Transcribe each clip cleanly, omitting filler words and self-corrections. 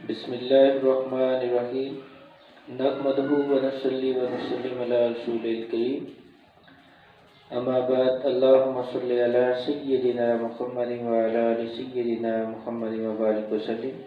بسم اللہ الرحمن الرحیم نحمدہ ونصلی ونسلم علی رسول الکریم اما بعد اللہم صلی علی سیدنا محمد وعلی آل سیدنا محمد وبارک وسلم۔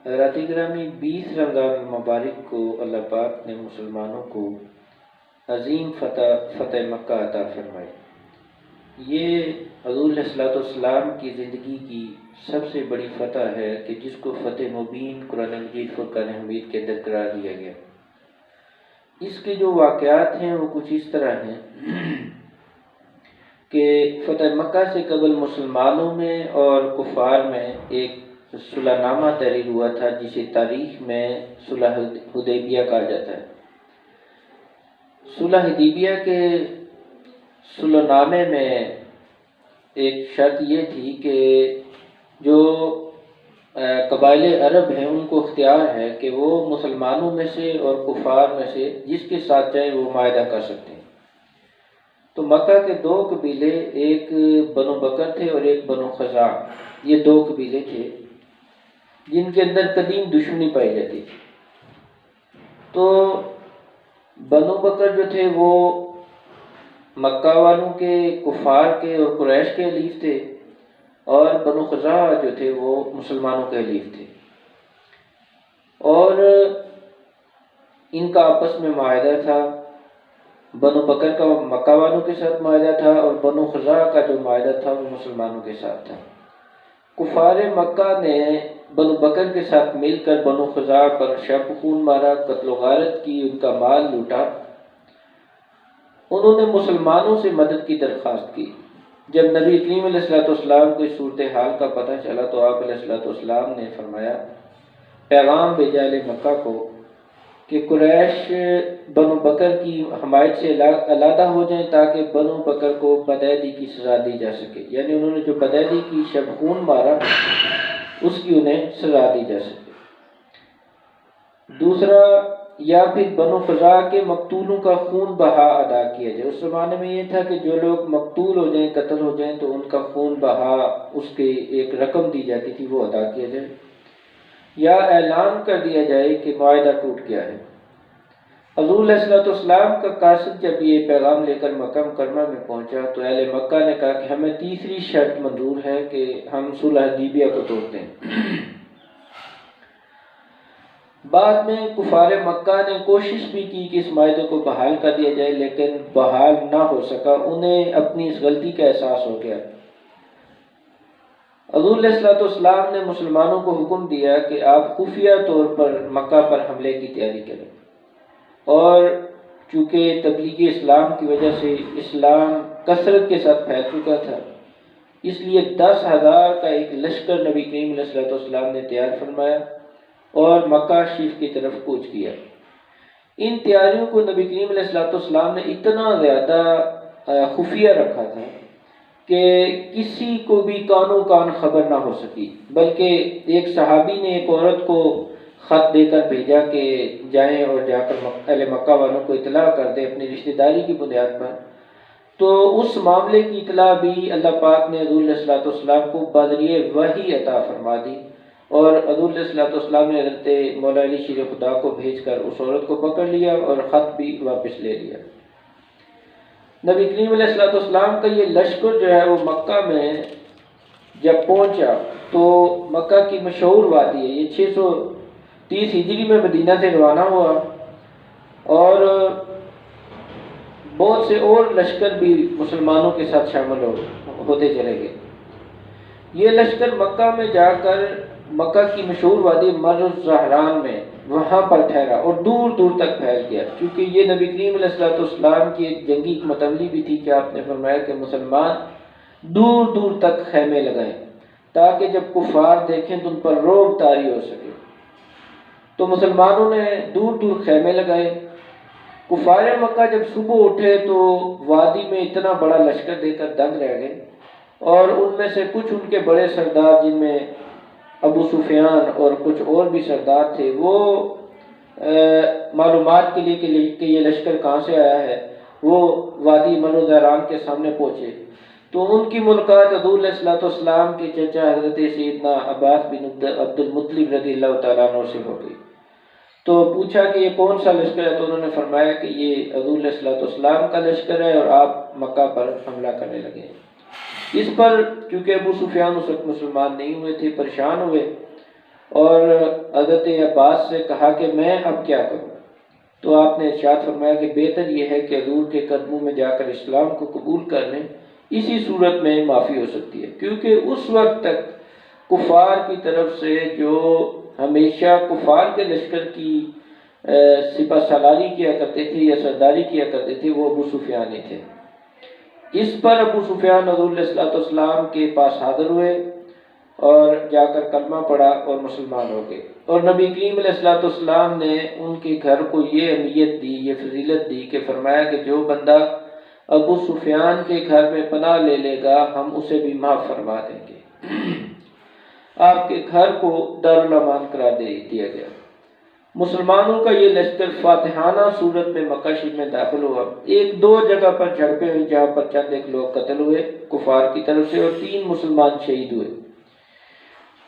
حضرات گرامی، 20 رمضان المبارک کو اللہ پاک نے مسلمانوں کو عظیم فتح مکہ عطا فرمائی۔ یہ حضور علیہ الصلوۃ والسلام کی زندگی کی سب سے بڑی فتح ہے کہ جس کو فتح مبین قرآن مجید فرقان حمید کے اندر قرار دیا گیا۔ اس کے جو واقعات ہیں وہ کچھ اس طرح ہیں کہ فتح مکہ سے قبل مسلمانوں میں اور کفار میں ایک صلح نامہ تحریر ہوا تھا جسے تاریخ میں صلح حدیبیہ کہا جاتا ہے۔ صلح حدیبیہ کے صلح نامے میں ایک شرط یہ تھی کہ جو قبائل عرب ہیں ان کو اختیار ہے کہ وہ مسلمانوں میں سے اور کفار میں سے جس کے ساتھ چاہے وہ معاہدہ کر سکتے ہیں۔ تو مکہ کے 2 قبیلے، ایک بنو بکر تھے اور ایک بنو خزاع، یہ 2 قبیلے تھے جن کے اندر قدیم دشمنی پائی جاتی تھی۔ تو بنو بکر جو تھے وہ مکہ والوں کے، کفار کے اور قریش کے حلیف تھے، اور بنو خزاع جو تھے وہ مسلمانوں کے حلیف تھے، اور ان کا آپس میں معاہدہ تھا۔ بنو بکر کا مکہ والوں کے ساتھ معاہدہ تھا اور بنو خزاع کا جو معاہدہ تھا وہ مسلمانوں کے ساتھ تھا۔ کفار مکہ نے بنو بکر کے ساتھ مل کر بنو خزاع پر شب خون مارا، قتل و غارت کی، ان کا مال لوٹا۔ انہوں نے مسلمانوں سے مدد کی درخواست کی۔ جب نبی کریم علیہ الصلوۃ والسلام کو اس صورتحال کا پتہ چلا تو آپ علیہ الصلوۃ والسلام نے فرمایا، پیغام بھیجا اہل مکہ کو کہ قریش بنو بکر کی حمایت سے علیحدہ ہو جائیں تاکہ بنو بکر کو بدعہدی کی سزا دی جا سکے، یعنی انہوں نے جو بدعہدی کی، شب خون مارا، اس کی انہیں سزا دی جا سکے۔ دوسرا، یا پھر بنو خزاع کے مقتولوں کا خون بہا ادا کیا جائے۔ اس زمانے میں یہ تھا کہ جو لوگ مقتول ہو جائیں، قتل ہو جائیں تو ان کا خون بہا، اس کے ایک رقم دی جاتی تھی، وہ ادا کیا جائے، یا اعلان کر دیا جائے کہ معاہدہ ٹوٹ گیا ہے۔ حضور علیہ الصلوۃ والسلام کا قاصد جب یہ پیغام لے کر مکہ مکرمہ میں پہنچا تو اہل مکہ نے کہا کہ ہمیں تیسری شرط منظور ہے کہ ہم صلح حدیبیہ کو توڑتے ہیں۔ بعد میں کفار مکہ نے کوشش بھی کی کہ اس معاہدے کو بحال کر دیا جائے، لیکن بحال نہ ہو سکا۔ انہیں اپنی اس غلطی کا احساس ہو گیا۔ حضور علیہ الصلوۃ والسلام نے مسلمانوں کو حکم دیا کہ آپ خفیہ طور پر مکہ پر حملے کی تیاری کریں، اور چونکہ تبلیغ اسلام کی وجہ سے اسلام کثرت کے ساتھ پھیل چکا تھا، اس لیے 10,000 کا ایک لشکر نبی کریم علیہ الصلوۃ والسلام نے تیار فرمایا اور مکہ شریف کی طرف کوچ کیا۔ ان تیاریوں کو نبی کریم علیہ الصلوۃ والسلام نے اتنا زیادہ خفیہ رکھا تھا کہ کسی کو بھی کانوں کان خبر نہ ہو سکی، بلکہ ایک صحابی نے ایک عورت کو خط دے کر بھیجا کہ جائیں اور جا کر اہل مکہ والوں کو اطلاع کر دیں اپنی رشتہ داری کی بنیاد پر۔ تو اس معاملے کی اطلاع بھی اللہ پاک نے حضور علیہ الصلوۃ والسلام کو بذریعہ وحی عطا فرما دی، اور حضور علیہ الصلوۃ والسلام نے حضرت مولا علی شیر خدا کو بھیج کر اس عورت کو پکڑ لیا اور خط بھی واپس لے لیا۔ نبی کریم علیہ الصلوۃ والسلام کا یہ لشکر جو ہے وہ مکہ میں جب پہنچا تو مکہ کی مشہور وادی ہے، یہ 630 ہجری میں مدینہ سے روانہ ہوا، اور بہت سے اور لشکر بھی مسلمانوں کے ساتھ شامل ہوتے چلے گئے۔ یہ لشکر مکہ میں جا کر مکہ کی مشہور وادی مر الزہران میں وہاں پر ٹھہرا اور دور دور تک پھیل گیا، کیونکہ یہ نبی کریم علیہ الصلوۃ والسلام کی ایک جنگی حکمت عملی بھی تھی کہ آپ نے فرمایا کہ مسلمان دور دور تک خیمے لگائیں تاکہ جب کفار دیکھیں تو ان پر رعب طاری ہو سکے۔ تو مسلمانوں نے دور دور خیمے لگائے۔ کفار مکہ جب صبح اٹھے تو وادی میں اتنا بڑا لشکر دیکھ کر دنگ رہ گئے، اور ان میں سے کچھ ان کے بڑے سردار، جن میں ابو سفیان اور کچھ اور بھی سردار تھے، وہ معلومات کے لیے کہ یہ لشکر کہاں سے آیا ہے، وہ وادی مر الزہران کے سامنے پہنچے تو ان کی ملاقات حضور علیہ الصلوۃ والسلام کے چچا حضرت سیدنا عباس بن عبد المطلب رضی اللہ تعالیٰ عنہ سے ہو گئی۔ تو پوچھا کہ یہ کون سا لشکر ہے، تو انہوں نے فرمایا کہ یہ حضور علیہ الصلوۃ والسلام کا لشکر ہے اور آپ مکہ پر حملہ کرنے لگے۔ اس پر چونکہ ابو سفیان اس وقت مسلمان نہیں ہوئے تھے، پریشان ہوئے اور حضرت عباس سے کہا کہ میں اب کیا کروں؟ تو آپ نے ارشاد فرمایا کہ بہتر یہ ہے کہ حضور کے قدموں میں جا کر اسلام کو قبول کر لیں، اسی صورت میں معافی ہو سکتی ہے، کیونکہ اس وقت تک کفار کی طرف سے جو ہمیشہ کفار کے لشکر کی سپہ سالاری کیا کرتے تھے یا سرداری کیا کرتے تھے وہ ابو سفیان ہی تھے۔ اس پر ابو سفیان حضور علیہ الصلوۃ والسلام کے پاس حاضر ہوئے اور جا کر کلمہ پڑھا اور مسلمان ہو گئے، اور نبی کریم علیہ الصلوۃ والسلام نے ان کے گھر کو یہ اہمیت دی، یہ فضیلت دی کہ فرمایا کہ جو بندہ ابو سفیان کے گھر میں پناہ لے لے گا ہم اسے بھی معاف فرما دیں گے۔ آپ کے گھر کو دارالامان قرار دیا گیا۔ مسلمانوں کا یہ لشکر فاتحانہ صورت میں مکہ شریف میں داخل ہوا۔ ایک دو جگہ پر جھڑپیں ہوئی جہاں پر چند ایک لوگ قتل ہوئے کفار کی طرف سے اور 3 مسلمان شہید ہوئے۔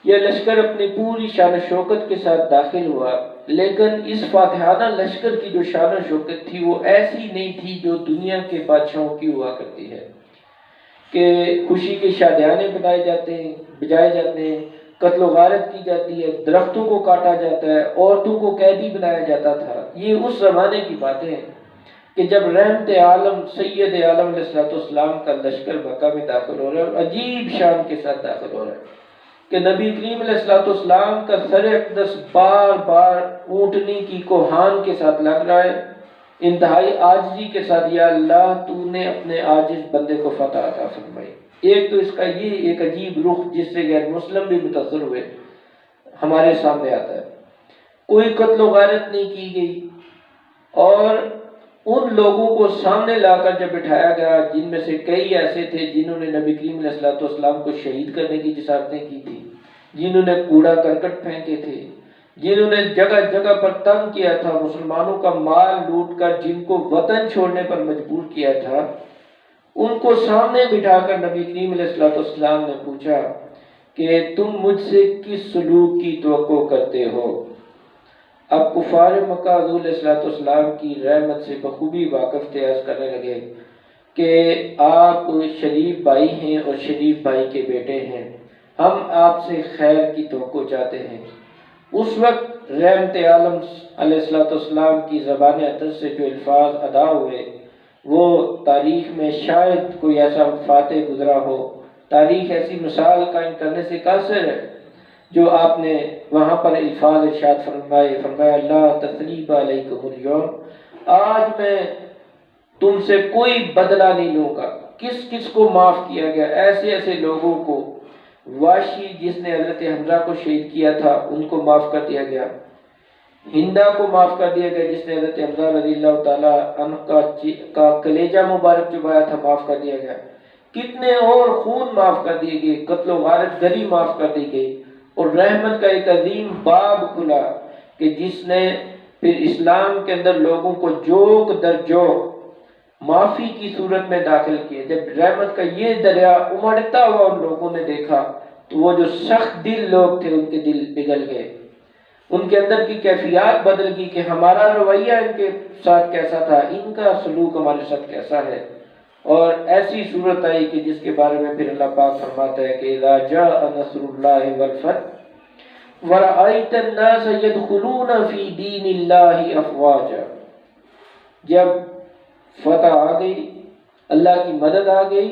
یہ لشکر اپنی پوری شان و شوکت کے ساتھ داخل ہوا، لیکن اس فاتحانہ لشکر کی جو شان و شوکت تھی وہ ایسی نہیں تھی جو دنیا کے بادشاہوں کی ہوا کرتی ہے کہ خوشی کے شادیانے بجائے جاتے ہیں، قتل و غارت کی جاتی ہے، درختوں کو کاٹا جاتا ہے، عورتوں کو قیدی بنایا جاتا تھا۔ یہ اس زمانے کی باتیں ہیں کہ جب رحمت عالم سید عالم علیہ الصلوۃ والسلام کا لشکر مکہ میں داخل ہو رہا ہے اور عجیب شان کے ساتھ داخل ہو رہا ہے کہ نبی کریم علیہ الصلوۃ والسلام کا سر اقدس بار بار اونٹنی کی کوہان کے ساتھ لگ رہا ہے، انتہائی عاجزی کے ساتھ، یا اللہ تو نے اپنے عاجز بندے کو فتح عطا فرمائی۔ ایک تو اس کا یہ ایک عجیب رخ جس سے غیر مسلم بھی متاثر ہوئے ہمارے سامنے آتا ہے۔ کوئی قتل و غارت نہیں کی گئی، اور ان لوگوں کو سامنے لا کر جب بٹھایا گیا جن میں سے کئی ایسے تھے جنہوں نے نبی کریم علیہ الصلوۃ والسلام کو شہید کرنے کی جسارتیں کی تھی، جنہوں نے کوڑا کرکٹ پھینکے تھے، جنہوں نے جگہ جگہ پر تنگ کیا تھا، مسلمانوں کا مال لوٹ کر جن کو وطن چھوڑنے پر مجبور کیا تھا، ان کو سامنے بٹھا کر نبی کریم علیہ الصلوۃ والسلام نے پوچھا کہ تم مجھ سے کس سلوک کی توقع کرتے ہو؟ اب کفار مکہ حضور علیہ الصلوۃ والسلام کی رحمت سے بخوبی واقف تھے، عرض کرنے لگے کہ آپ شریف بھائی ہیں اور شریف بھائی کے بیٹے ہیں، ہم آپ سے خیر کی توقع چاہتے ہیں۔ اس وقت رحمت عالم علیہ الصلوۃ والسلام کی زبان اطہر سے جو الفاظ ادا ہوئے وہ تاریخ میں شاید کوئی ایسا فاتح گزرا ہو، تاریخ ایسی مثال قائم کرنے سے قاصر ہے، جو آپ نے وہاں پر الفاظ ارشاد فرمایا لا تثریب علیکم اليوم، آج میں تم سے کوئی بدلہ نہیں لوں گا۔ کس کس کو معاف کیا گیا؟ ایسے ایسے لوگوں کو، واشی جس نے حضرت حمزہ کو شہید کیا تھا ان کو معاف کر دیا گیا، ہندا کو معاف کر دیا گیا جس نے حضرت حمزہ رضی اللہ تعالیٰ عنہ کا کلیجہ مبارک چبایا تھا، معاف کر دیا گیا، کتنے اور خون معاف کر دیے گئے، قتل و غارت گری معاف کر دی گئی، اور رحمت کا ایک عظیم باب کھلا کہ جس نے پھر اسلام کے اندر لوگوں کو جوک در جوک معافی کی صورت میں داخل کیے۔ جب رحمت کا یہ دریا امڑتا ہوا ان لوگوں نے دیکھا تو وہ جو سخت دل لوگ تھے ان کے دل پگھل گئے، ان کے اندر کی کیفیات بدل گئی کہ ہمارا رویہ ان کے ساتھ کیسا تھا، ان کا سلوک ہمارے ساتھ کیسا ہے، اور ایسی صورت آئی کہ جس کے بارے میں پھر اللہ پاک فرماتا ہے کہ اذا جاء نصر اللہ والفتح ورأیت الناس يدخلون فی دین اللہ افواجا، جب فتح آ گئی، اللہ کی مدد آ گئی،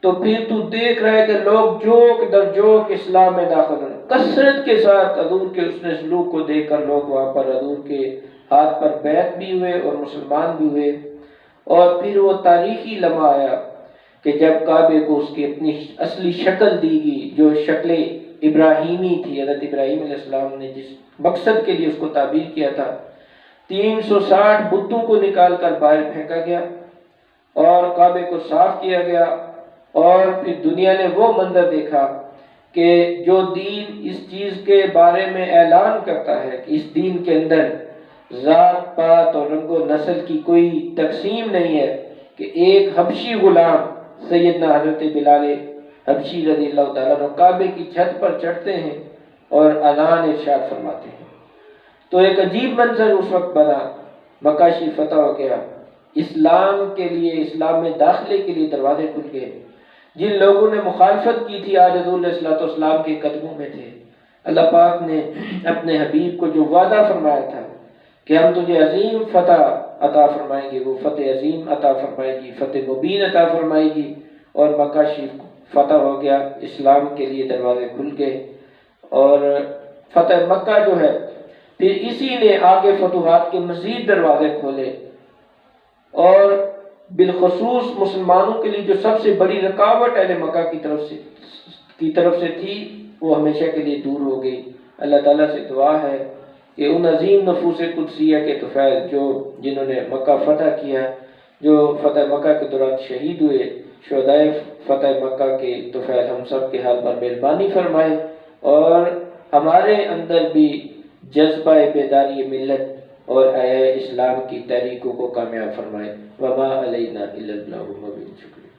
تو پھر تو دیکھ رہا ہے کہ لوگ جوک در جوک اسلام میں داخل ہوئے، کثرت کے ساتھ حضور کے حسن سلوک کو دیکھ کر لوگ وہاں پر حضور کے ہاتھ پر بیعت بھی ہوئے اور مسلمان بھی ہوئے۔ اور پھر وہ تاریخی لمحہ آیا کہ جب کعبے کو اس کی اپنی اصلی شکل دی گئی، جو شکل ابراہیمی تھی، حضرت ابراہیم علیہ السلام نے جس مقصد کے لیے اس کو تعبیر کیا تھا، 360 بتوں کو نکال کر باہر پھینکا گیا اور کعبے کو صاف کیا گیا، اور پھر دنیا نے وہ منظر دیکھا کہ جو دین اس چیز کے بارے میں اعلان کرتا ہے کہ اس دین کے اندر ذات پات اور رنگ و نسل کی کوئی تقسیم نہیں ہے، کہ ایک حبشی غلام سیدنا حضرت بلال حبشی رضی اللہ تعالیٰ عنہ کعبے کی چھت پر چڑھتے ہیں اور اذان ارشاد فرماتے ہیں۔ تو ایک عجیب منظر اس وقت بنا، مکہ شریف فتح ہو گیا، اسلام کے لیے، اسلام میں داخلے کے لیے دروازے کھل گئے۔ جن لوگوں نے مخالفت کی تھی آج حضور علیہ السلام کے قدموں میں تھے، اللہ پاک نے اپنے حبیب کو جو وعدہ فرمایا تھا کہ ہم تجھے عظیم فتح عطا فرمائیں گے، وہ فتح عظیم عطا فرمائے گی، فتح مبین عطا فرمائے گی، اور مکہ شریف فتح ہو گیا، اسلام کے لیے دروازے کھل گئے۔ اور فتح مکہ جو ہے پھر اسی نے آگے فتوحات کے مزید دروازے کھولے، اور بالخصوص مسلمانوں کے لیے جو سب سے بڑی رکاوٹ اہل مکہ کی طرف سے تھی وہ ہمیشہ کے لیے دور ہو گئی۔ اللہ تعالیٰ سے دعا ہے کہ ان عظیم نفوس قدسیہ کے طفیل جنہوں نے مکہ فتح کیا، جو فتح مکہ کے دوران شہید ہوئے، شہدائے فتح مکہ کے طفیل ہم سب کے حال پر مہربانی فرمائے، اور ہمارے اندر بھی جذبہ بیداری ملت اور احیاء اسلام کی تحریکوں کو کامیاب فرمائے۔ وما علینا الا البلاغ المبین۔ شکریہ۔